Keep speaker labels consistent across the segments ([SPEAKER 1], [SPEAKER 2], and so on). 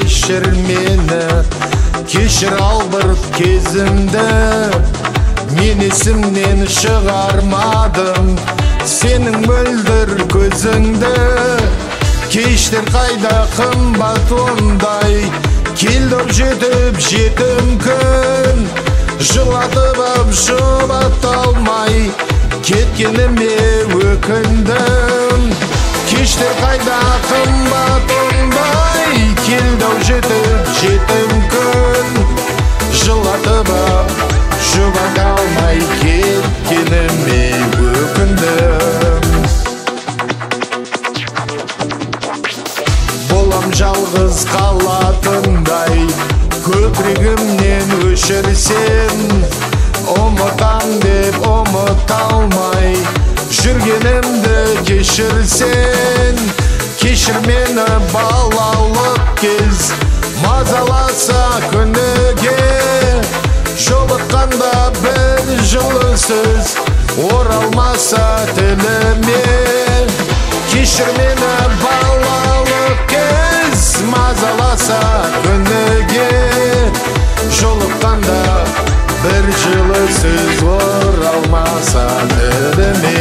[SPEAKER 1] кешір мені, кешір албырт кезімді. Мен есімнен шығармадым сенің мөлдір көзіңді. Кештер қайда қымбат ондай, келдім жетіп жетім күн. Жылатып ап жұбата алмай, кеткеніме өкіндім. Кештер қайда қымбат ондай, келдім жетіп жетім күн. Жылатып ап жұбата алмай, кеткеніме өкіндім. Болам жалғыз қалатындай, көкірегімнен өшірсен. Ұмытам деп ұмыта алмай, жүргенімді кешірсен. Кешір мені балалық кез, мазаласа күніге. Жолыққанда бір жылы сөз, оралмаса тіліме. Кешір мені балалық кез, мазаласа күніге. Жолыққанда бір жылы сөз, оралмаса тіліме.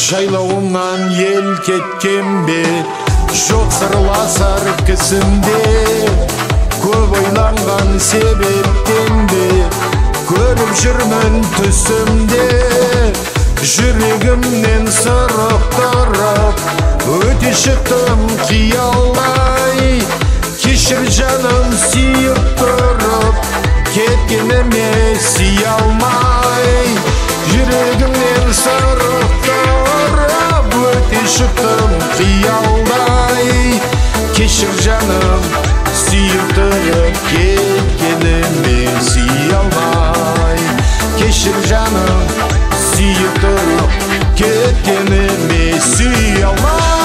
[SPEAKER 1] Жайлауымнан ел кеткен бе, жоқ сырласар кісімде. Көп ойланған себептен бе, көріп жүрмін түсімде. Жүрегімнен сырықтырып, өте шықтым қиялдай. Кешір жаным сүйіп тұрып, кеткеніме сүйе алмай. Жүрегімнен сырықтырып, өте шықтым қиялдай. Кешір жаным сүйіп тұрып, кеткеніме сүйе алмай. Кешір жаным сүйіп тұрып, кеткеніме сүйе алмай.